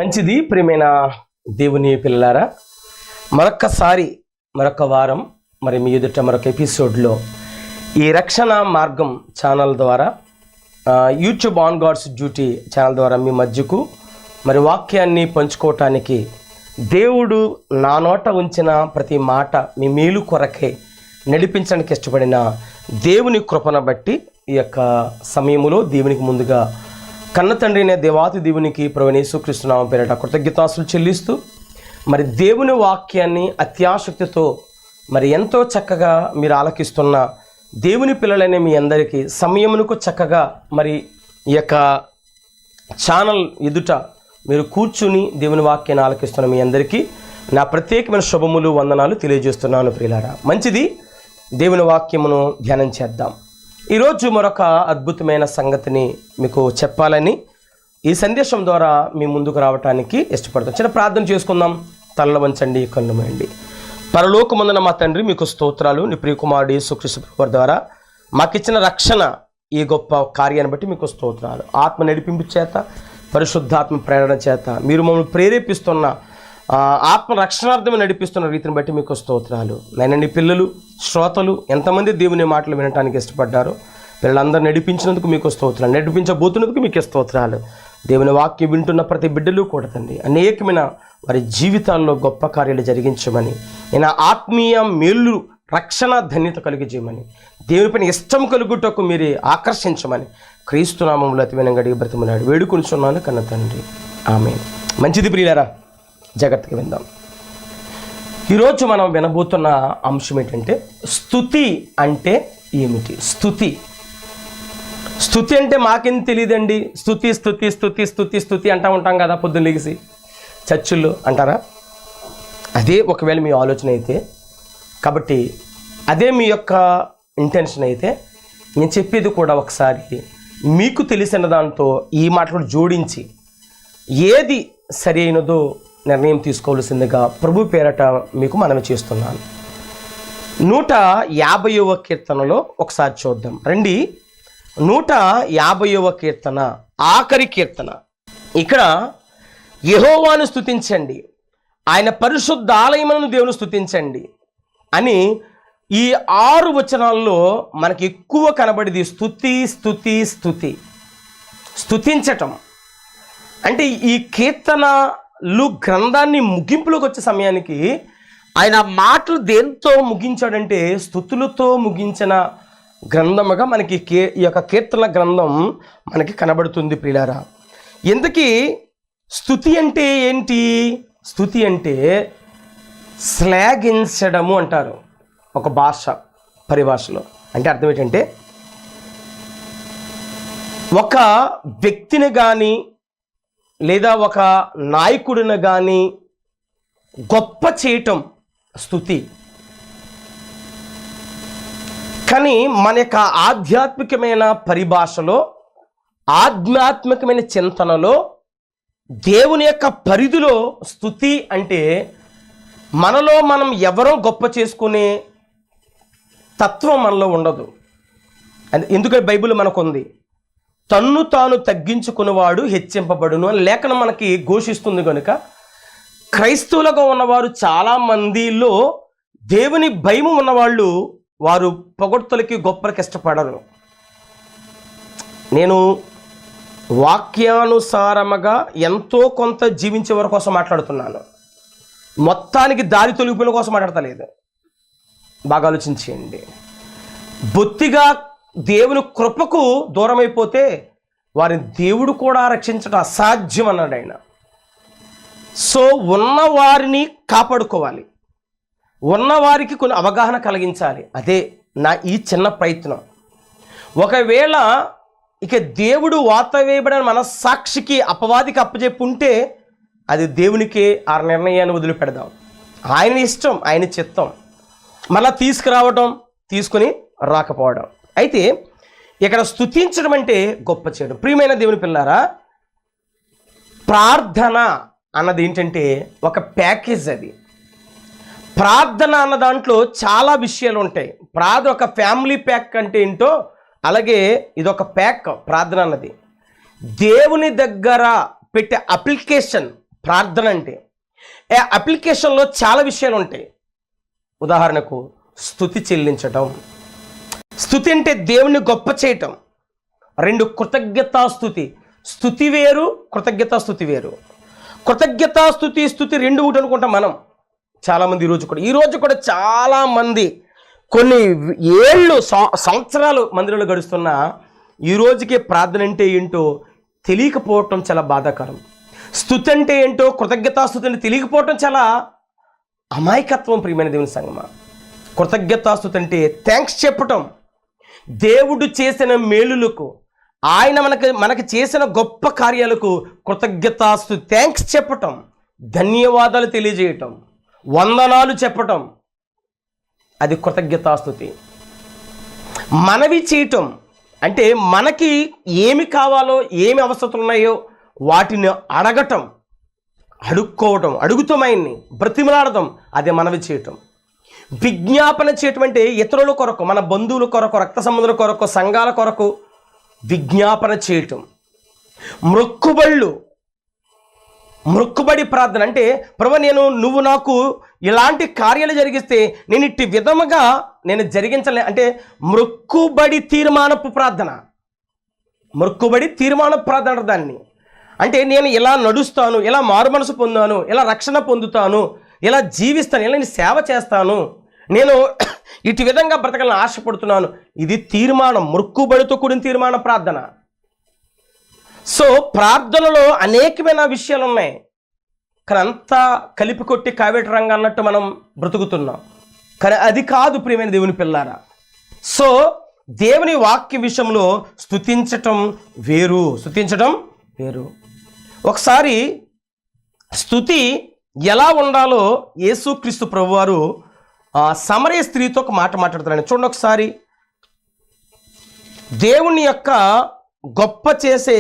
మంచిది. ప్రియమైన దేవుని పిల్లలారా, మరొక వారం మరి మీ ఎదుట మరొక ఎపిసోడ్లో ఈ రక్షణ మార్గం ఛానల్ ద్వారా YouTube on God's duty channel ద్వారా మీ మధ్యకు మరి వాక్యాన్ని పంచుకోవటానికి దేవుడు నా నోట ఉంచిన ప్రతి మాట మీ మేలు కొరకే నడిపించడానికి ఇష్టపడిన దేవుని కృపను బట్టి ఈ యొక్క సమయంలో దేవునికి ముందుగా కన్న తండ్రి అనే దేవాతి దేవునికి ప్రభువైన యేసుక్రీస్తు నామం పేరిట కృతజ్ఞతాస్తులు చెల్లిస్తూ మరి దేవుని వాక్యాన్ని అత్యాసక్తితో మరి ఎంతో చక్కగా మీరు ఆలకిస్తున్న దేవుని పిల్లలైన మీ అందరికీ సమయమునకు చక్కగా మరి ఈ యొక్క ఛానల్ ఎదుట మీరు కూర్చుని దేవుని వాక్యాన్ని ఆలకిస్తున్న మీ అందరికీ నా ప్రత్యేకమైన శుభములు వందనాలు తెలియజేస్తున్నాను ప్రియులారా. మంచిది, దేవుని వాక్యమును ధ్యానం చేద్దాం. ఈరోజు మరొక అద్భుతమైన సంగతిని మీకు చెప్పాలని ఈ సందేశం ద్వారా మీ ముందుకు రావడానికి ఇష్టపడతాం. చిన్న ప్రార్థన చేసుకుందాం. తలలు వంచండి, కన్ను మూయండి. పరలోకమందున మా తండ్రి, మీకు స్తోత్రాలు. నీ ప్రియకుమారుడు యేసుక్రీస్తు ప్రభువు ద్వారా మాకిచ్చిన రక్షణ, ఈ గొప్ప కార్యాన్ని బట్టి మీకు స్తోత్రాలు. ఆత్మ నడిపింపు చేత, పరిశుద్ధాత్మ ప్రేరణ చేత మీరు మమ్మల్ని ప్రేరేపిస్తున్న ఆత్మ రక్షణార్థమే నడిపిస్తున్న రీతిని బట్టి మీకు స్తోత్రాలు. నేను నీ పిల్లలు శ్రోతలు ఎంతమంది దేవుని మాటలు వినడానికి ఇష్టపడ్డారో పిల్లలందరూ నడిపించినందుకు మీకు స్తోత్రాలు, నడిపించబోతున్నందుకు మీకు స్తోత్రాలు. దేవుని వాక్యం వింటున్న ప్రతి బిడ్డలు కూడా తండ్రి అనేకమైన వారి జీవితాల్లో గొప్ప కార్యాలు జరిగించమని, నేను ఆత్మీయ మేలు రక్షణ ధన్యత కలిగజేయమని, దేవుని పైన ఇష్టం కలుగుటకు మీరు ఆకర్షించమని క్రీస్తునామంలో అతి వినంగా అడిగి బ్రతిమలాడి వేడుకొనిచున్నాను కన్న తండ్రి, ఆమేన్. మంచిది ప్రియులారా, జాగ్రత్తగా విందాం. ఈరోజు మనం వినబోతున్న అంశం ఏంటంటే స్తుతి అంటే ఏమిటి. స్తుతి అంటే మాకేం తెలియదండి. స్తుతి స్తుతి స్తుతి స్తుతి స్తుతి అంటూ ఉంటాం కదా పొద్దున్న లేచి చర్చిల్లో అంటారా? అదే ఒకవేళ మీ ఆలోచన అయితే, కాబట్టి అదే మీ యొక్క ఇంటెన్షన్ అయితే, నేను చెప్పేది కూడా ఒకసారి మీకు తెలిసిన దాంతో ఈ మాటలు జోడించి ఏది సరి అయినదో నిర్ణయం తీసుకోవాల్సిందిగా ప్రభు పేరట మీకు మనవి చేస్తున్నాను. 150వ కీర్తనలో ఒకసారి చూద్దాం రండి. 150వ కీర్తన ఆఖరి కీర్తన. ఇక్కడ యెహోవాను స్తుతించండి, ఆయన పరిశుద్ధ ఆలయమును దేవుని స్తుతించండి అని ఈ 6 వచనాల్లో మనకి ఎక్కువ కనబడేది స్తుతి స్తుతి స్తుతి. స్తుతించటం అంటే ఈ కీర్తనలు గ్రంథాన్ని ముగింపులోకి వచ్చే సమయానికి ఆయన మాటలు దేంతో ముగించాడంటే స్తుతులతో ముగించిన గ్రంథముగా మనకి ఈ యొక్క కీర్తన గ్రంథం మనకి కనబడుతుంది ప్రియులారా. ఇంతకీ స్తుతి అంటే ఏంటి? స్తుతి అంటే శ్లాఘించడము అంటారు ఒక పరిభాషలో. అంటే అర్థం ఏంటంటే ఒక వ్యక్తిని కానీ లేదా ఒక నాయకుడిని కానీ గొప్ప చేయటం స్తుతి. కానీ మన యొక్క ఆధ్యాత్మికమైన పరిభాషలో, ఆధ్యాత్మికమైన చింతనలో, దేవుని యొక్క పరిధిలో స్తుతి అంటే మనలో మనం ఎవరో గొప్ప చేసుకునే తత్వం మనలో ఉండదు. ఎందుకంటే బైబిల్ మనకుంది, తన్ను తాను తగ్గించుకునేవాడు హెచ్చింపబడును అని లేఖనం మనకి ఘోషిస్తుంది. కనుక క్రైస్తవులుగా ఉన్నవారు చాలామందిలో దేవుని భయము ఉన్నవాళ్ళు వారు పొగడ్తలకి గొప్పలకి ఇష్టపడరు. నేను వాక్యానుసారముగా ఎంతో కొంత జీవించే వారి కోసం మాట్లాడుతున్నాను, మొత్తానికి దారి తొలగిపోయిన కోసం మాట్లాడతలేదు. బాగా ఆలోచించేయండి. బొత్తిగా దేవుని కృపకు దూరం అయిపోతే వారిని దేవుడు కూడా రక్షించడం అసాధ్యం అన్నాడు ఆయన. సో ఉన్నవారిని కాపాడుకోవాలి, ఉన్నవారికి కొన్ని అవగాహన కలిగించాలి. అదే నా ఈ చిన్న ప్రయత్నం. ఒకవేళ ఇక దేవుడు వాత వేయబడిన మన సాక్షికి అపవాదికి అప్పచెప్పి ఉంటే అది దేవునికి ఆ నిర్ణయాన్ని వదిలిపెడదాం. ఆయన ఇష్టం, ఆయన చిత్తం. మళ్ళా తీసుకురావడం, తీసుకుని రాకపోవడం. అయితే ఇక్కడ స్తుతించడం అంటే గొప్ప చేయడం. ప్రియమైన దేవుని పిల్లారా, ప్రార్థన అన్నది ఏంటంటే ఒక ప్యాకేజ్. అది ప్రార్థన అన్న దాంట్లో చాలా విషయాలు ఉంటాయి. ఒక ఫ్యామిలీ ప్యాక్ అంటే ఏంటో అలాగే ఇదొక ప్యాక్ ప్రార్థన అన్నది. దేవుని దగ్గర పెట్టే అప్లికేషన్ ప్రార్థన అంటే. అప్లికేషన్లో చాలా విషయాలు ఉంటాయి. ఉదాహరణకు స్తుతి చెల్లించటం. స్తుతి అంటే దేవుని గొప్ప చేయటం. 2 కృతజ్ఞతాస్తుతి. స్తుతి వేరు, కృతజ్ఞతాస్తుతి వేరు. కృతజ్ఞతాస్తుతి స్తుతి 2 ఒకటి అనుకుంటాం మనం చాలామంది. ఈరోజు కూడా చాలామంది కొన్ని ఏళ్ళు సంవత్సరాలు మందిరంలో గడుస్తున్నా ఈ రోజుకి ప్రార్థన అంటే ఏంటో తెలియకపోవటం చాలా బాధాకరం. స్తుతి అంటే ఏంటో, కృతజ్ఞతాస్తుతి అంటే తెలియకపోవటం చాలా అమాయకత్వం. ప్రియమైన దేవుని సంగమా, కృతజ్ఞతాస్తుతి అంటే థ్యాంక్స్ చెప్పటం. దేవుడు చేసిన మేలులకు, ఆయన మనకు చేసిన గొప్ప కార్యాలకు కృతజ్ఞతాస్తుతి, థ్యాంక్స్ చెప్పటం, ధన్యవాదాలు తెలియజేయటం, వందనాలు చెప్పటం, అది కృతజ్ఞతాస్తుతి. మనవి చేయటం అంటే మనకి ఏమి కావాలో, ఏమి అవసరతలు ఉన్నాయో వాటిని అడగటం, అడుక్కోవటం, అడుగుతాం ఆయన్ని, బ్రతిమలాడటం, అదే మనవి చేయటం. విజ్ఞాపన చేయటం అంటే ఇతరుల కొరకు, మన బంధువుల కొరకు, రక్త సంబంధుల కొరకు, సంఘాల కొరకు విజ్ఞాపన చేయటం. మొక్కుబడి ప్రార్థన అంటే ప్రభు నువ్వు నాకు ఇలాంటి కార్యాలు జరిగిస్తే నేను ఇట్టి విధముగా నేను జరిగించలే అంటే మొక్కుబడి తీర్మానపు ప్రార్థన. మొక్కుబడి తీర్మానపు ప్రార్థన దాన్ని అంటే నేను ఇలా నడుస్తాను, ఇలా మారు మనసు పొందాను, ఇలా రక్షణ పొందుతాను, ఇలా జీవిస్తాను, ఇలా నేను సేవ చేస్తాను, నేను ఇటు విధంగా బ్రతకాలని ఆశపడుతున్నాను. ఇది తీర్మానం, మొక్కుబడితో కూడిన తీర్మాన ప్రార్థన. సో ప్రార్థనలో అనేకమైన విషయాలు ఉన్నాయి, కానీ అంతా కలిపి కొట్టి కావేటి రంగు అన్నట్టు మనం బ్రతుకుతున్నాం. కానీ అది కాదు ప్రియమైన దేవుని పిల్లారా. సో దేవుని వాక్య విషయంలో స్తుతించటం వేరు. ఒకసారి స్తుతి ఎలా ఉండాలో యేసుక్రీస్తు ప్రభువారు సమరయ స్త్రీతో ఒక మాట మాట్లాడుతున్నాడు. చూడండి ఒకసారి. దేవుని యొక్క గొప్ప చేసే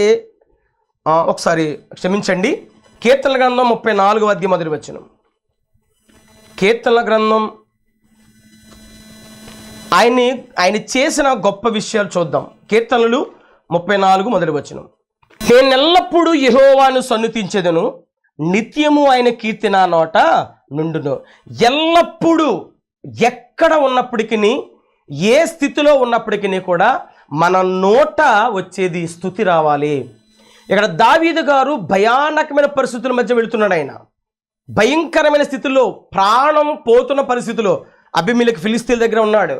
ఒకసారి క్షమించండి, కీర్తనల గ్రంథం 34వ అధ్యాయం మొదటి వచనం. కీర్తనల గ్రంథం ఆయన చేసిన గొప్ప విషయాలు చూద్దాం. కీర్తనలు 34 మొదటి వచనం. నేను ఎల్లప్పుడూ యెహోవాను సన్నుతించెదను, నిత్యము ఆయన కీర్తి నా నోట నుండును. ఎల్లప్పుడూ ఎక్కడ ఉన్నప్పటికీ, ఏ స్థితిలో ఉన్నప్పటికీ కూడా మన నోట వచ్చేది స్తుతి రావాలి. ఇక్కడ దావీదు గారు భయానకమైన పరిస్థితుల మధ్య వెళుతున్నాడు. ఆయన భయంకరమైన స్థితిలో, ప్రాణం పోతున్న పరిస్థితిలో అబీమెలెకు ఫిలిస్తీన్ల దగ్గర ఉన్నాడు.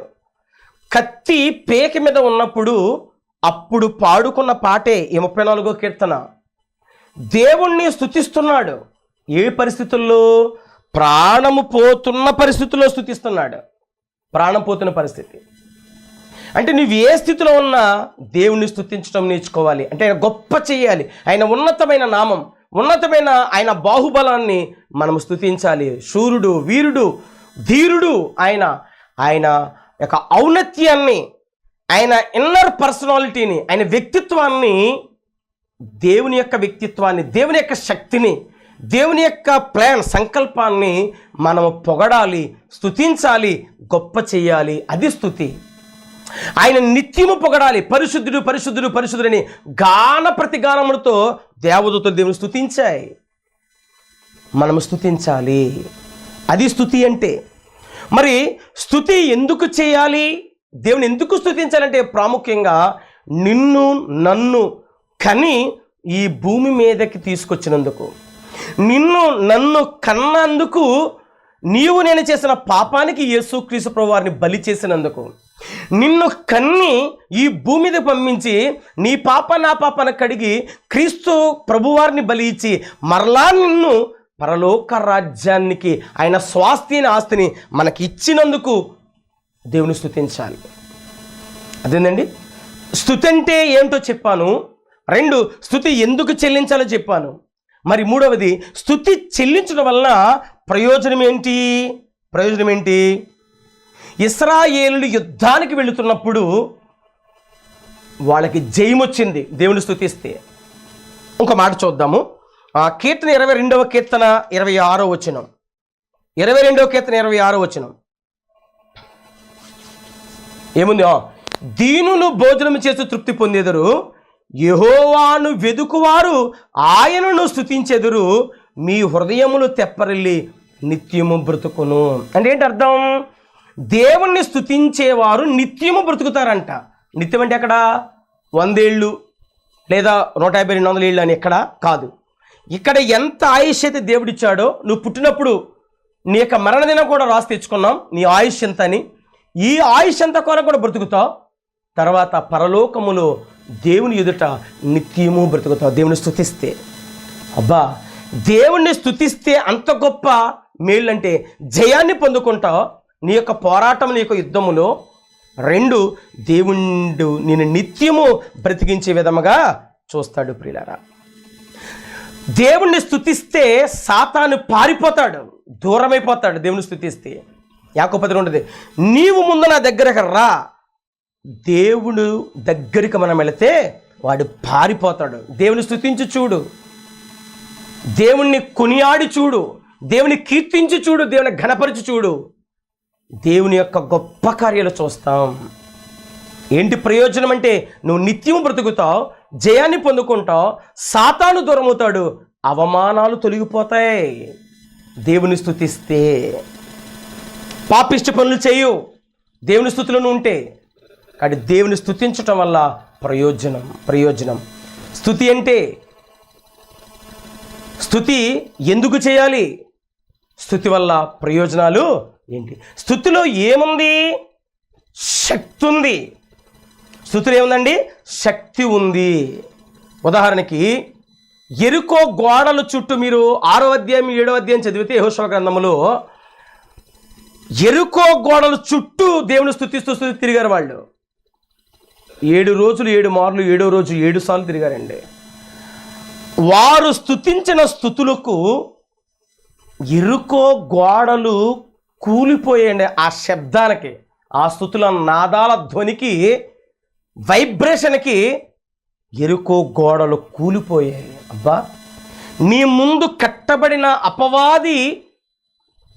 కత్తి పేక మీద ఉన్నప్పుడు అప్పుడు పాడుకున్న పాటే ఈ 34వ కీర్తన. దేవుణ్ణి స్తుతిస్తున్నాడు. ఏ పరిస్థితుల్లో? ప్రాణము పోతున్న పరిస్థితుల్లో స్తుతిస్తున్నాడు. ప్రాణం పోతున్న పరిస్థితి అంటే నువ్వు ఏ స్థితిలో ఉన్నా దేవుణ్ణి స్తుతించడం నేర్చుకోవాలి. అంటే ఆయన గొప్ప చేయాలి, ఆయన ఉన్నతమైన నామం, ఉన్నతమైన ఆయన బాహుబలాన్ని మనం స్తుతించాలి. శూరుడు, వీరుడు, ధీరుడు, ఆయన యొక్క ఔన్నత్యాన్ని, ఆయన ఇన్నర్ పర్సనాలిటీని, ఆయన వ్యక్తిత్వాన్ని, దేవుని యొక్క వ్యక్తిత్వాన్ని, దేవుని యొక్క శక్తిని, దేవుని యొక్క ప్లాన్, సంకల్పాన్ని మనం పొగడాలి, స్తుతించాలి, గొప్ప చేయాలి. అది స్తుతి. ఆయన నిత్యము పొగడాలి. పరిశుద్ధుడు, పరిశుద్ధుడు, పరిశుద్ధుడని గాన ప్రతిగానములతో దేవదూతలు దేవుని స్తుతించాయి. మనము స్తుతించాలి. అది స్తుతి అంటే. మరి స్తుతి ఎందుకు చేయాలి? దేవుని ఎందుకు స్తుతించాలంటే ప్రాముఖ్యంగా నిన్ను నన్ను కని ఈ భూమి మీదకి తీసుకొచ్చినందుకు, నిన్ను నన్ను కన్నందుకు, నీవు నేను చేసిన పాపానికి యేసుక్రీస్తు ప్రభువారిని బలి చేసినందుకు, నిన్ను కన్ని ఈ భూమి మీద పంపించి నీ పాప నా పాపను కడిగి క్రీస్తు ప్రభువారిని బలి ఇచ్చి మరలా నిన్ను పరలోక రాజ్యానికి, ఆయన స్వాస్థ్యని, ఆస్తిని మనకి ఇచ్చినందుకు దేవుని స్తుతించాలి. అదేనండి స్తుతి అంటే ఏంటో చెప్పాను. 2 స్తుతి ఎందుకు చెల్లించాలో చెప్పాను. మరి 3వది స్తుతి చెల్లించడం వలన ప్రయోజనం ఏంటి? ఇశ్రాయేలులు యుద్ధానికి వెళుతున్నప్పుడు వాళ్ళకి జయమొచ్చింది దేవుని స్తుతిస్తే. ఇంకో మాట చూద్దాము. కీర్తన 22వ కీర్తన 26వ వచనం. 22వ కీర్తన 26వ వచనం ఏముంది? దీనులు భోజనం చేసి తృప్తి పొందేదరు, యెహోవాను వెదుకువారు ఆయనను స్తుతించెదరు, మీ హృదయములు తెప్పరిల్లి నిత్యము బ్రతుకును. అంటే ఏంటి అర్థం? దేవుణ్ణి స్తుతించేవారు నిత్యము బ్రతుకుతారంట. నిత్యం అంటే ఎక్కడ? 100 ఏళ్ళు లేదా 150, 200 ఏళ్ళు అని ఎక్కడ కాదు. ఇక్కడ ఎంత ఆయుష్ అయితే దేవుడిచ్చాడో, నువ్వు పుట్టినప్పుడు నీ యొక్క మరణదినం కూడా రాసి తెచ్చుకున్నాం, నీ ఆయుష్ ఎంత అని. ఈ ఆయుష్ ఎంత కూడా బ్రతుకుతావు. తర్వాత పరలోకములో దేవుని ఎదుట నిత్యము బ్రతుకుతావు దేవుని స్తుతిస్తే. అబ్బా, దేవుణ్ణి స్తుతిస్తే అంత గొప్ప మేలు అంటే జయాన్ని పొందుకుంటావు నీ యొక్క పోరాటం, నీ యొక్క యుద్ధములో. 2, దేవుడు నేను నిత్యము బ్రతికించే విధముగా చూస్తాడు. ప్రియులారా, దేవుణ్ణి స్తుతిస్తే సాతాను పారిపోతాడు, దూరమైపోతాడు. దేవుని స్తుతిస్తే యాకోబు 10 ఉంటుంది, నీవు ముందు నా దగ్గరకు రా. దేవుడు దగ్గరికి మనం వెళితే వాడు పారిపోతాడు. దేవుని స్తుతించి చూడు, దేవుణ్ణి కొనియాడి చూడు, దేవుని కీర్తించి చూడు, దేవుని ఘనపరిచి చూడు, దేవుని యొక్క గొప్ప కార్యాలు చూస్తాం. ఏంటి ప్రయోజనం అంటే నువ్వు నిత్యం బ్రతుకుతావు, జయాన్ని పొందుకుంటావు, సాతాను దూరమవుతాడు, అవమానాలు తొలగిపోతాయి. దేవుని స్తుతిస్తే పాపిష్టి పనులు చేయు, దేవుని స్తుతిలో ఉంటే. కానీ దేవుని స్తుతించటం వల్ల ప్రయోజనం. స్తుతి అంటే, స్తుతి ఎందుకు చేయాలి? స్తుతి వల్ల ప్రయోజనాలు ఏంటి? స్తుతిలో ఏముంది? శక్తి ఉంది. స్తుతిలో ఏముందండి? శక్తి ఉంది. ఉదాహరణకి యెరికో గోడల చుట్టూ మీరు 6వ అధ్యాయం 7వ అధ్యాయం చదివితే యెహోషువ గ్రంథములో యెరికో గోడల చుట్టూ దేవుని స్తుతిస్తూ తిరిగారు వాళ్ళు. 7 రోజులు 7 మార్లు, 7వ రోజు 7 సార్లు తిరిగారండి. వారు స్తుతించిన స్తుతులకు యెరికో గోడలు కూలిపోయాయండి. ఆ శబ్దానికి, ఆ స్తుతుల నాదాల ధ్వనికి, వైబ్రేషన్కి యెరికో గోడలు కూలిపోయాయి. అబ్బా, నీ ముందు కట్టబడిన అపవాది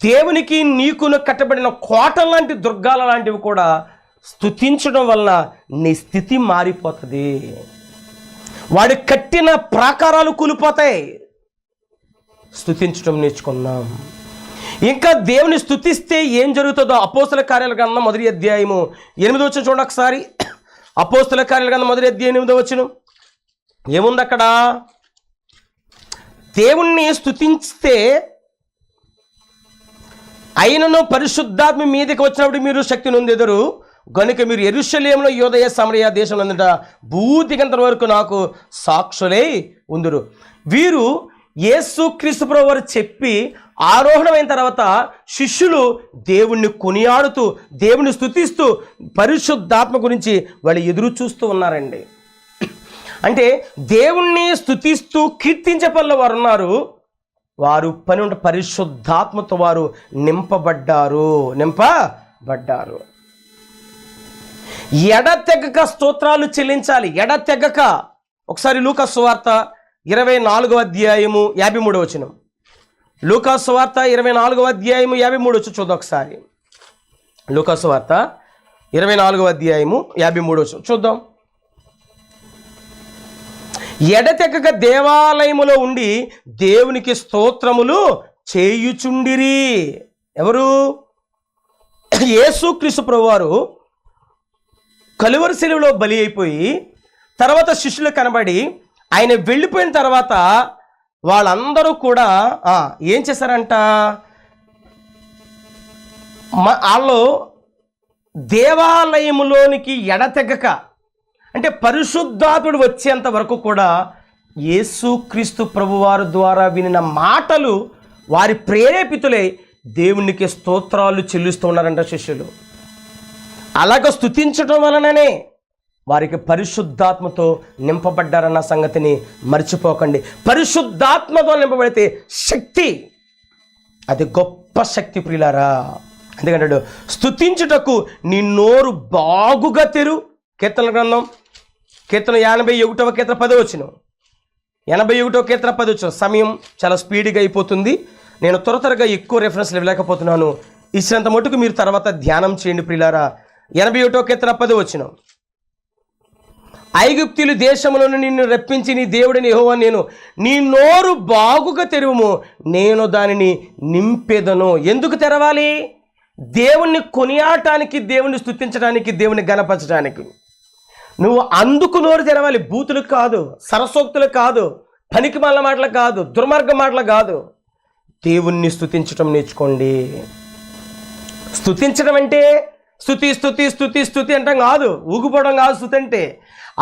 దేవునికి నీకును కట్టబడిన కోట లాంటి దుర్గాల లాంటివి కూడా స్తుతించడం వలన నీ స్థితి మారిపోతుంది. వాడు కట్టిన ప్రాకారాలు కూలిపోతాయి. స్తుతించడం నేర్చుకున్నాం. ఇంకా దేవుని స్తుతిస్తే ఏం జరుగుతుందో అపోస్తల కార్యాల గ్రంథం 1వ అధ్యాయము 8వ వచనం చూడండి ఒకసారి. అపోస్తల కార్యాల గ్రంథం 1వ అధ్యాయం 8వ వచనం ఏముంది అక్కడ? దేవుణ్ణి స్తుతిస్తే అయినను పరిశుద్ధాత్మ మీదకి వచ్చినప్పుడు మీరు శక్తి నొందెదరు గనుక మీరు యెరూషలేములో యూదయ సమరయ దేశంలో భూదిగంతం వరకు నాకు సాక్షులై ఉందురు. వీరు యేసుక్రీస్తు ప్రభువు వారు చెప్పి ఆరోహణమైన తర్వాత శిష్యులు దేవుణ్ణి కొనియాడుతూ, దేవుని స్తుతిస్తూ, పరిశుద్ధాత్మ గురించి వాళ్ళు ఎదురు చూస్తూ ఉన్నారండి. అంటే దేవుణ్ణి స్తుతిస్తూ కీర్తించే పనులు వారు ఉన్నారు. వారు పని ఉంటే పరిశుద్ధాత్మతో వారు నింపబడ్డారు. ఎడతెగక స్తోత్రాలు చెల్లించాలి. ఎడతెగక. ఒకసారి లూకా సువార్త 24వ అధ్యాయము 53వ వచనం. లూకా సువార్త 24వ అధ్యాయము 53వ వచనం చూద్దాం ఒకసారి. లూకా సువార్త 24వ అధ్యాయము 53వ వచనం చూద్దాం. ఎడతెగక దేవాలయములో ఉండి దేవునికి స్తోత్రములు చేయుచుండిరి. ఎవరు? యేసుక్రీస్తు ప్రభువారు కలువరి శిలువలో బలి అయిపోయి తర్వాత శిష్యులు కనబడి ఆయన వెళ్ళిపోయిన తర్వాత వాళ్ళందరూ కూడా ఏం చేశారంట? వాళ్ళు దేవాలయములోనికి ఎడతెగక, అంటే పరిశుద్ధాత్ముడు వచ్చేంత వరకు కూడా యేసుక్రీస్తు ప్రభువారి ద్వారా వినిన మాటలు వారి ప్రేరేపితులై దేవునికి స్తోత్రాలు చెల్లిస్తూ ఉన్నారంట శిష్యులు. అలాగ స్తుతించడం వలననే వారికి పరిశుద్ధాత్మతో నింపబడ్డారన్న సంగతిని మర్చిపోకండి. పరిశుద్ధాత్మతో నింపబడితే శక్తి, అది గొప్ప శక్తి ప్రియులారా. ఎందుకంటాడు స్తుతించుటకు నీ నోరు బాగుగా తెరు. కీర్తన గ్రంథం, కీర్తన 81వ కీర్తన 10వ వచనం. 81వ కీర్తన 10వ వచనం. సమయం చాలా స్పీడ్గా అయిపోతుంది, నేను త్వరగా ఎక్కువ రెఫరెన్స్లు ఇవ్వలేకపోతున్నాను. ఇచ్చినంత మటుకు మీరు తర్వాత ధ్యానం చేయండి ప్రియులారా. 81వ కీర్తన 10వ వచనం. ఐగుప్తీయుల దేశములను నిన్ను రప్పించి నీ దేవుడిని యెహోవా నేను, నీ నోరు బాగుగా తెరువుము, నేను దానిని నింపెదను. ఎందుకు తెరవాలి? దేవుణ్ణి కొనియాడటానికి, దేవుణ్ణి స్తుతించడానికి, దేవుని గణపరచడానికి. నువ్వు అందుకు నోరు తెరవాలి, బూతులకు కాదు, సరసోక్తులకు కాదు, పనికి మాల మాటలు కాదు, దుర్మార్గ మాటలు కాదు. దేవుణ్ణి స్తుతించడం నేర్చుకోండి. స్తుతించడం అంటే స్తుతి స్తుతి స్తుతి స్తుతి అంటాం కాదు, ఊగిపోవడం కాదు. స్తుతి అంటే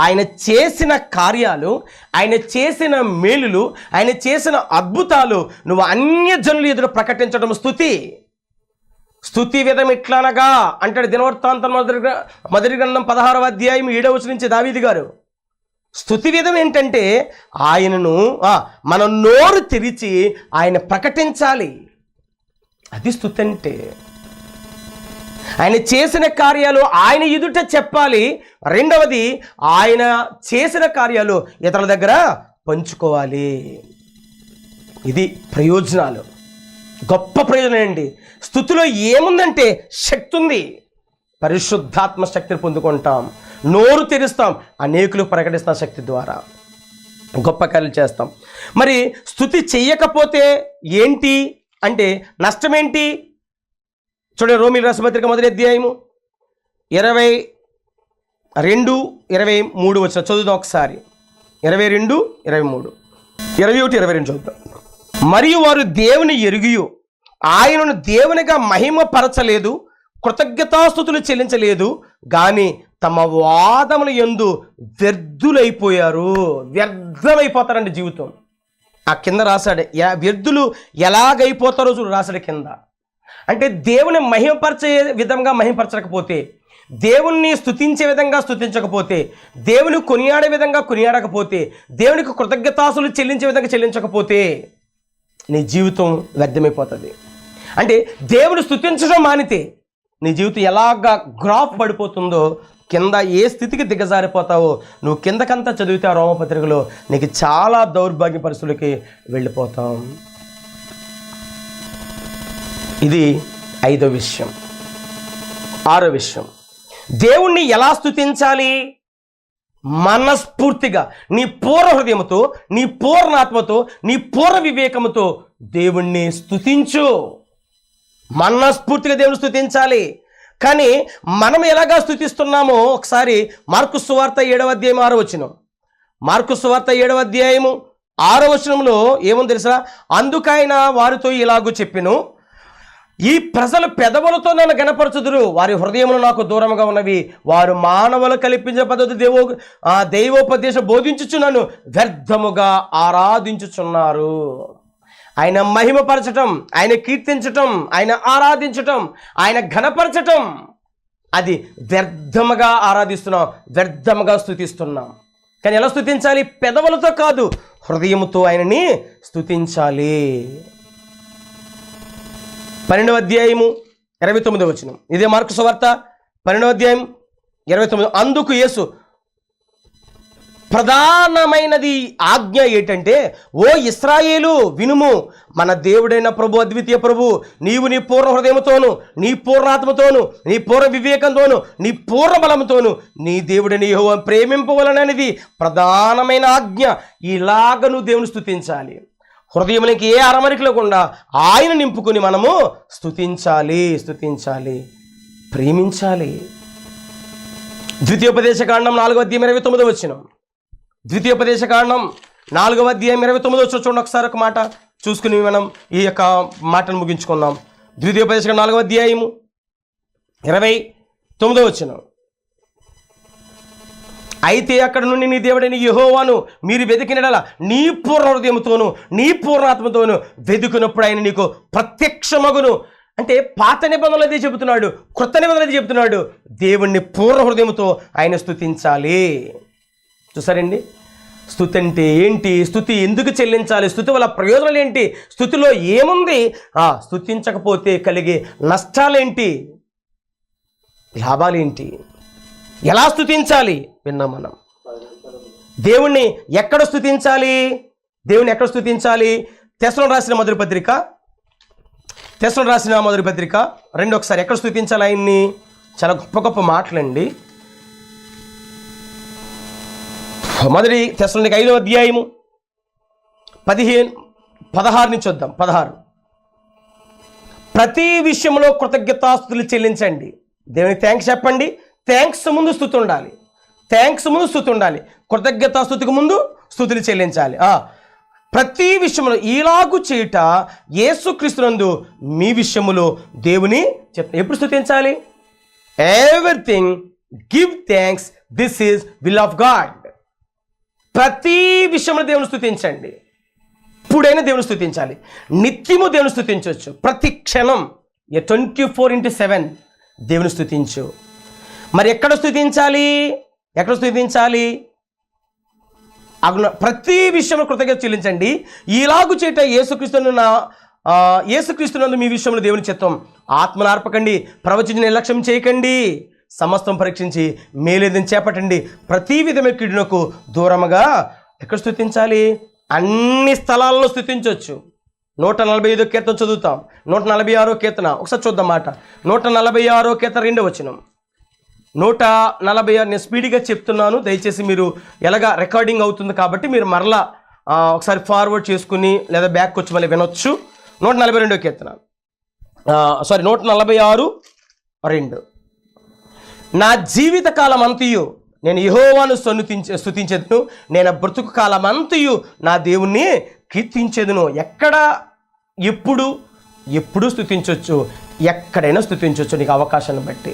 ఆయన చేసిన కార్యాలు, ఆయన చేసిన మేలులు, ఆయన చేసిన అద్భుతాలు నువ్వు అన్యజనుల ఎదురు ప్రకటించడం స్తుతి. స్తుతి విధం ఇట్లనగా అంటాడు దినవృత్తాంతం మొదటి గ్రంథం 16వ అధ్యాయం 7వ వచనం నుంచి దావీదు గారు. స్తుతి విధం ఏంటంటే ఆయనను మన నోరు తెరిచి ఆయన ప్రకటించాలి. అది స్తుతి అంటే. ఆయన చేసిన కార్యాలు ఆయన ఎదుట చెప్పాలి. రెండవది, ఆయన చేసిన కార్యాలు ఇతరుల దగ్గర పంచుకోవాలి. ఇది ప్రయోజనాలు, గొప్ప ప్రయోజనం అండి. స్తుతిలో ఏముందంటే శక్తి ఉంది. పరిశుద్ధాత్మ శక్తిని పొందుకుంటాం, నోరు తెరుస్తాం, అనేకులకు ప్రకటిస్తాం, శక్తి ద్వారా గొప్ప కార్యాలు చేస్తాం. మరి స్తుతి చెయ్యకపోతే ఏంటి అంటే నష్టం ఏంటి? చూడండి, రోమీయుల రాసిన పత్రిక మొదటి అధ్యాయము 22-23 వచ్చిన చదువుదాం ఒకసారి. 22, 23, 21, 22 చూద్దాం. మరియు వారు దేవుని ఎరుగియు ఆయనను దేవునిగా మహిమపరచలేదు, కృతజ్ఞతాస్తుతులు చెల్లించలేదు, కానీ తమ వాదముల యందు వ్యర్థులైపోయారు. వ్యర్థమైపోతారండి జీవితం. ఆ కింద రాశాడు, వ్యర్థులు ఎలాగైపోతారో చూడు రాశాడు కింద. అంటే దేవుని మహిమపరిచే విధంగా మహిమపరచకపోతే, దేవుణ్ణి స్తుతించే విధంగా స్తుతించకపోతే, దేవుని కొనియాడే విధంగా కొనియాడకపోతే, దేవునికి కృతజ్ఞతాస్తులు చెల్లించే విధంగా చెల్లించకపోతే నీ జీవితం వ్యర్థమైపోతుంది. అంటే దేవుని స్తుతించడం మానితే నీ జీవితం ఎలాగా గ్రాఫ్ పడిపోతుందో, కింద ఏ స్థితికి దిగజారిపోతావో నువ్వు కిందకంతా చదివితే ఆ రోమపత్రికలో నీకు చాలా దౌర్భాగ్య పరిస్థితులకి వెళ్ళిపోతాం. ఇది 5వ విషయం. 6వ విషయం, దేవుణ్ణి ఎలా స్తుతించాలి? మనస్ఫూర్తిగా నీ పూర్ణ హృదయముతో, నీ పూర్ణాత్మతో, నీ పూర్ణ వివేకముతో దేవుణ్ణి స్తుతించు. మనస్ఫూర్తిగా దేవుని స్తుతించాలి. కానీ మనం ఎలాగా స్తుతిస్తున్నామో ఒకసారి మార్కు సువార్త 7వ అధ్యాయం 6వ వచనం. మార్కు సువార్త 7వ అధ్యాయము 6వ వచనంలో ఏముంది తెలుసా? అందుకైన వారితో ఇలాగూ చెప్పెను, ఈ ప్రజలు పెదవులతో నన్ను గణపరచుదురు, వారి హృదయములు నాకు దూరంగా ఉన్నవి, వారు మానవులు కల్పించిన పద్ధతి దైవోపదేశం బోధించుచు నన్ను వ్యర్థముగా ఆరాధించుచున్నారు. ఆయన మహిమపరచటం, ఆయన కీర్తించటం, ఆయన ఆరాధించటం, ఆయన ఘనపరచటం, అది వ్యర్థముగా ఆరాధిస్తున్నాం, వ్యర్థముగా స్తుతిస్తున్నాం. కానీ ఎలా స్తుతించాలి? పెదవులతో కాదు, హృదయముతో ఆయనని స్తుతించాలి. 12వ అధ్యాయము 29వ వచనం. ఇదే మార్కు సువార్త 12వ అధ్యాయం 29. అందుకు యేసు, ప్రధానమైనది ఆజ్ఞ ఏంటంటే, ఓ ఇశ్రాయేలు వినుము, మన దేవుడైన ప్రభు, అద్వితీయ ప్రభు, నీవు నీ పూర్ణ హృదయముతోను, నీ పూర్ణాత్మతోను, నీ పూర్ణ వివేకంతోను, నీ పూర్ణ బలముతోను నీ దేవుడైన యెహోవాను ప్రేమింపవలననేది ప్రధానమైన ఆజ్ఞ. ఇలాగ నువ్వు దేవుని స్తుతించాలి. హృదయంలోకి ఏ అరమరిక లేకుండా ఆయన నింపుకుని మనము స్తుతించాలి, ప్రేమించాలి. ద్వితీయోపదేశకాండం 4వ అధ్యాయం 29వ వచనం. ద్వితీయోపదేశకాండం 4వ అధ్యాయం 29వ వచనం చూడండి ఒకసారి. ఒక మాట చూసుకుని మనం ఈ యొక్క మాటను ముగించుకుందాం. ద్వితీయోపదేశకాండం 4వ అధ్యాయము 29వ వచనం. అయితే అక్కడ నుండి నీ దేవుడైన యెహోవాను మీరు వెతికినడలా నీ పూర్ణ హృదయముతోను, నీ పూర్ణాత్మతోను వెతుకున్నప్పుడు ఆయన నీకు ప్రత్యక్షమగును. అంటే పాత నిబంధనలు అదే చెబుతున్నాడు, క్రొత్త నిబంధనలు అదే చెబుతున్నాడు. దేవుణ్ణి పూర్ణ హృదయంతో ఆయన స్తుతించాలి. చూసారండి, స్తుతి అంటే ఏంటి? స్తుతి ఎందుకు చెల్లించాలి? స్తుతి వల్ల ప్రయోజనాలు ఏంటి? స్తుతిలో ఏముంది? స్తుతించకపోతే కలిగే నష్టాలేంటి, లాభాలేంటి, ఎలా స్తుతించాలి విన్నాం మనం. దేవుణ్ణి ఎక్కడ స్తుతించాలి? తెస్సలోనికీయులకు రాసిన మొదటి పత్రిక 2 ఒకసారి ఎక్కడ స్తుతించాలి ఆయన్ని? చాలా గొప్ప గొప్ప మాటలండి. మొదటి తెస్సలోనికీ 5వ అధ్యాయము 16 నుంచి వద్దాం. 16 ప్రతి విషయంలో కృతజ్ఞతాస్తుతులు చెల్లించండి. దేవునికి థ్యాంక్స్ చెప్పండి. థ్యాంక్స్ ముందు స్తుతి ఉండాలి. కృతజ్ఞతాస్తుతికి ముందు స్తుతులు చెల్లించాలి. ప్రతి విషయంలో ఈలాగు చేయుట యేసుక్రీస్తునందు మీ విషయములో దేవుని ఎప్పుడు స్తుతించాలి? Everything give thanks, this is will of God. ప్రతి విషయంలో దేవుని స్తుతించండి. ఎప్పుడైనా దేవుని స్తుతించాలి. నిత్యము దేవుని స్తుతించవచ్చు. ప్రతి క్షణం 24/7 దేవుని స్తుతించు. మరి ఎక్కడ స్తుతించాలి? ప్రతి విషయంలో కృతజ్ఞత చెల్లించండి. ఈలాగు చేట యేసుక్రీస్తునందు మీ విషయంలో దేవుని చిత్తం. ఆత్మను ఆర్పకండి, ప్రవచించిన నిర్లక్ష్యం చేయకండి, సమస్తం పరీక్షించి మేలేదని చేపట్టండి. ప్రతి విధమైన కీడునకు దూరముగా ఎక్కడ స్తుతించాలి? అన్ని స్థలాల్లో స్థుతించవచ్చు. 145వ కీర్తన చదువుతాం. 146వ కీర్తన ఒకసారి చూద్దాం మాట. 146వ కీర్తన 2వ వచనం. 146 నేను స్పీడ్గా చెప్తున్నాను, దయచేసి మీరు ఎలాగా రికార్డింగ్ అవుతుంది కాబట్టి మీరు మరలా ఒకసారి ఫార్వర్డ్ చేసుకుని లేదా బ్యాక్ వచ్చి మళ్ళీ వినొచ్చు. 142వ కీర్తన 146:2 నా జీవిత కాలం అంతయు నేను యెహోవాను స్తుతించెదను, నేను బ్రతుకు కాలం అంతయు నా దేవుణ్ణి కీర్తించెదను. ఎప్పుడు స్తుతించవచ్చు, ఎక్కడైనా స్తుతించవచ్చు నీకు అవకాశాన్ని బట్టి.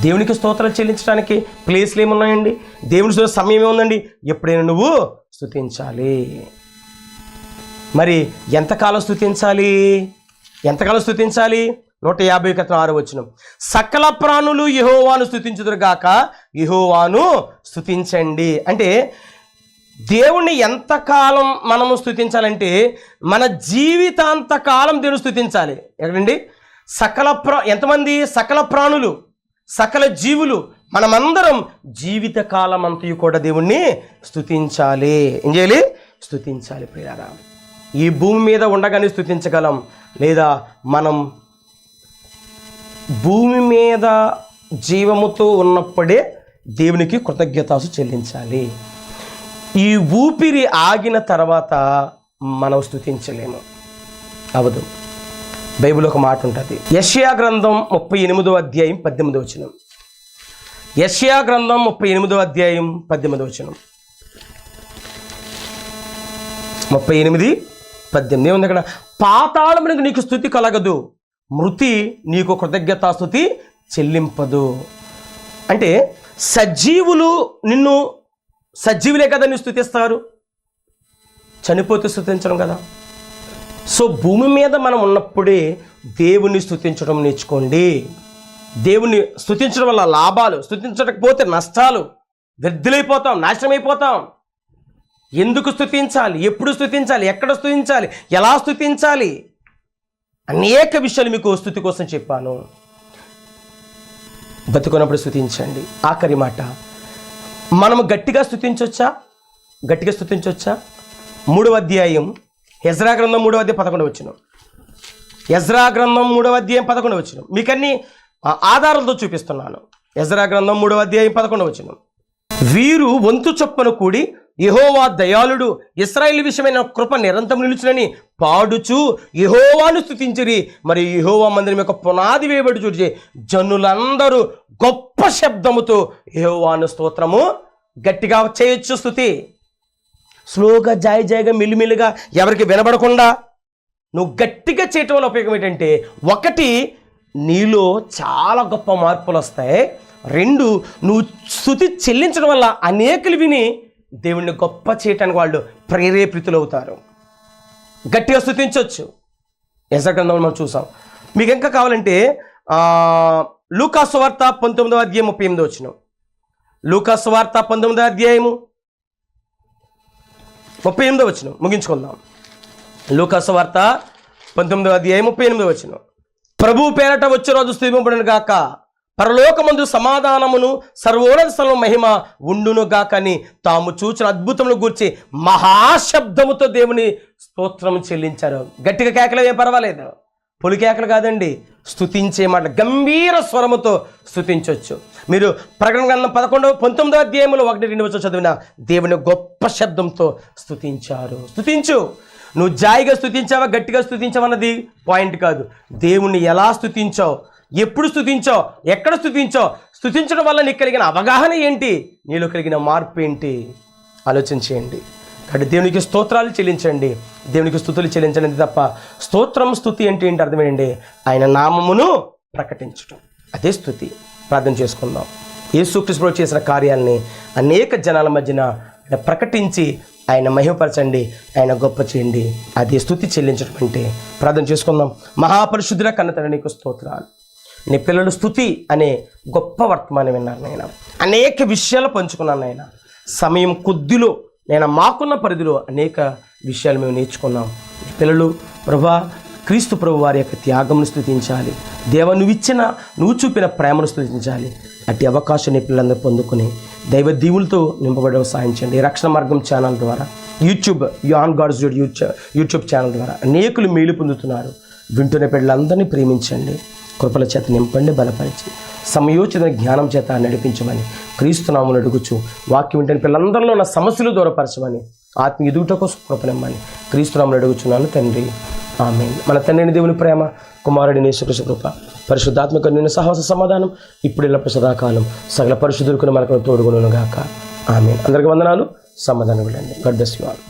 దేవునికి స్తోత్రాలు చెల్లించడానికి ప్లేస్లు ఏమున్నాయండి? దేవుని సమయం ఏముందండి? ఎప్పుడైనా నువ్వు స్తుతించాలి. మరి ఎంతకాలం స్తుతించాలి? 150:6 వచనం. సకల ప్రాణులు యెహోవాను స్తుతించుదురుగాక, యెహోవాను స్తుతించండి. అంటే దేవుణ్ణి ఎంతకాలం మనము స్తుతించాలంటే మన జీవితాంతకాలం దేవుని స్తుతించాలి. ఎక్కడండి? ఎంతమంది? సకల ప్రాణులు, సకల జీవులు, మనమందరం జీవితకాలం అంతయు కూడా దేవుణ్ణి స్తుతించాలి. ఏం చేయాలి? స్తుతించాలి. ప్రియారా, ఈ భూమి మీద ఉండగానే స్తుతించగలం, లేదా మనం భూమి మీద జీవముతో ఉన్నప్పుడే దేవునికి కృతజ్ఞతాసు చెల్లించాలి. ఈ ఊపిరి ఆగిన తర్వాత మనం స్తుతించలేము, అవదు. బైబిల్ ఒక మాట ఉంటుంది. యెషయా గ్రంథం 38వ అధ్యాయం 18వ వచనం. యెషయా గ్రంథం 38వ అధ్యాయం 18వ వచనం. 38:18 ఏముంది అక్కడ? పాతాళమునకు నీకు స్తుతి కలగదు, మృతి నీకు కృతజ్ఞతాస్తుతి చెల్లింపదు. అంటే సజీవులే కదా నీ స్తుతిస్తారు, చనిపోతే స్తుతించడం కదా. సో భూమి మీద మనం ఉన్నప్పుడే దేవుని స్తుతించడం నేర్చుకోండి. దేవుని స్తుతించడం వల్ల లాభాలు, స్తుతించకపోతే నష్టాలు, వ్యర్థులైపోతాం, నాశనమైపోతాం. ఎందుకు స్తుతించాలి, ఎప్పుడు స్తుతించాలి, ఎక్కడ స్తుతించాలి, ఎలా స్తుతించాలి, అనేక విషయాలు మీకు స్తుతి కోసం చెప్పాను. బతుకున్నప్పుడు స్తుతించండి. ఆఖరి మాట, మనము గట్టిగా స్తుతించవచ్చా? 3వ అధ్యాయం ఎజ్రా గ్రంథం 3వ అధ్యాయం 11వ వచనం. ఎజ్రా గ్రంథం 3వ అధ్యాయం 11వ వచనం. మీకన్నీ ఆధారాలతో చూపిస్తున్నాను. ఎజ్రా గ్రంథం 3వ అధ్యాయం 11వ వచనం. వీరు వంతు చొప్పున కూడి యెహోవా దయాళుడు, ఇశ్రాయేలు విషయమైన కృప నిరంతరం నిలుచునని పాడుచు యెహోవాను స్తుతించిరి. మరి యెహోవా మందిరం యొక్క పునాది వేయబడి చూచి జనులందరూ గొప్ప శబ్దముతో యెహోవాను స్తోత్రము గట్టిగా చేయొచ్చు. స్తుతి స్లోగా, జాయిగా, మెల్లిమెల్లిగా, ఎవరికి వినబడకుండా నువ్వు గట్టిగా చేయటం వల్ల ఉపయోగం ఏంటంటే, 1 నీలో చాలా గొప్ప మార్పులు వస్తాయి. 2 నువ్వు స్తుతి చెల్లించడం వల్ల అనేకులు విని దేవుణ్ణి గొప్ప చేయటానికి వాళ్ళు ప్రేరేపితులు అవుతారు. గట్టిగా స్తుతించవచ్చు. యెషయా గ్రంథంలో మనం చూసాం. మీకు ఇంకా కావాలంటే లూకా సువార్త 19వ అధ్యాయం 38వ వచనం. లూకా సువార్త 19వ అధ్యాయము 38వ వచనం ముగించుకుందాం. లూకా సువార్త 19వ అధ్యాయం 38వ వచనం. ప్రభువు పేరట వచ్చే రోజు స్థిరపబడును గాక, పరలోకమందు సమాధానమును సర్వోన్నత స్థలం మహిమ ఉండును గాక అని తాము చూచిన అద్భుతములు గూర్చి మహాశబ్దముతో దేవుని స్తోత్రం చెల్లించారు. గట్టిగా కేకలే పర్వాలేదు, పొలికేకలు కాదండి, స్తుతించే మాట గంభీర స్వరముతో స్తుతించవచ్చు. మీరు ప్రకటన గ్రంథం 19వ అధ్యాయంలో 1-2 చదివిన దేవుని గొప్ప శబ్దంతో స్తుతించారు. స్తుతించు. నువ్వు జాయిగా స్తుతించావా, గట్టిగా స్తుతించావన్నది పాయింట్ కాదు. దేవుణ్ణి ఎలా స్తుతించావు, ఎప్పుడు స్తుతించావు, ఎక్కడ స్తుతించావు, స్తుతించడం వల్ల నీకు కలిగిన అవగాహన ఏంటి, నీలో కలిగిన మార్పు ఏంటి, ఆలోచించేయండి. కాబట్టి దేవునికి స్తోత్రాలు చెల్లించండి, దేవునికి స్తుతులు చెల్లించండి తప్ప స్తోత్రం స్తుతి అంటే ఏంటి అర్థమేంటి? ఆయన నామమును ప్రకటించడం, అదే స్తుతి. ప్రార్థన చేసుకుందాం. యేసుక్రీస్తు ప్రభువు చేసిన కార్యాలని అనేక జనాల మధ్యన ప్రకటించి ఆయన మహిమపరచండి, ఆయన గొప్ప చేయండి, అదే స్తుతి చెల్లించడం అంటే. ప్రార్థన చేసుకుందాం. మహాపరిశుద్ధుల కన్న తండ్రి నీకు స్తోత్రాలు. నీ పిల్లలు స్తుతి అనే గొప్ప వర్తమానం విన్నారు నాయన. అనేక విషయాలు పంచుకున్నాను నాయన. సమయం కొద్దిలో నేను మాకున్న పరిధిలో అనేక విషయాలు మేము నేర్చుకున్నాం. పిల్లలు ప్రభా క్రీస్తు ప్రభు వారి యొక్క త్యాగంను స్తుతించాలి. దేవ నువ్వు చూపిన ప్రేమను స్తుతించాలి. అట్టి అవకాశం నీ పిల్లలందరూ పొందుకుని దైవ దీవులతో నింపబడే సాయించండి. రక్షణ మార్గం ఛానల్ ద్వారా ఆన్ గాడ్స్ యూట్యూబ్ ఛానల్ ద్వారా అనేకులు మేలు పొందుతున్నారు. వింటున్న పిల్లలందరినీ ప్రేమించండి, కృపల చేత నింపండి, బలపరిచి సమయోచిత జ్ఞానం చేత నడిపించమని క్రీస్తునామమున అడుగుచు, వాక్యం వింటున్న పిల్లలందరిలో ఉన్న సమస్యలు దూరపరచమని, ఆత్మీయ ఎదుగుట కోసం కృపనిమ్మని క్రీస్తునామమున అడుగుచున్నాను తండ్రి, ఆమేన్. మన తండ్రిని దేవుని ప్రేమ, కుమారుడిని యేసుక్రీస్తు కృప, పరిశుద్ధాత్మక నిన్ను సహవాస సమాధానం ఇప్పుడు ఇలా సదాకాలం సకల పరిశుద్ధులకు మనకు తోడుగును గాక. ఆమేన్. అందరికీ వందనాలు. సమాధానం వెళ్ళండి. God bless you all.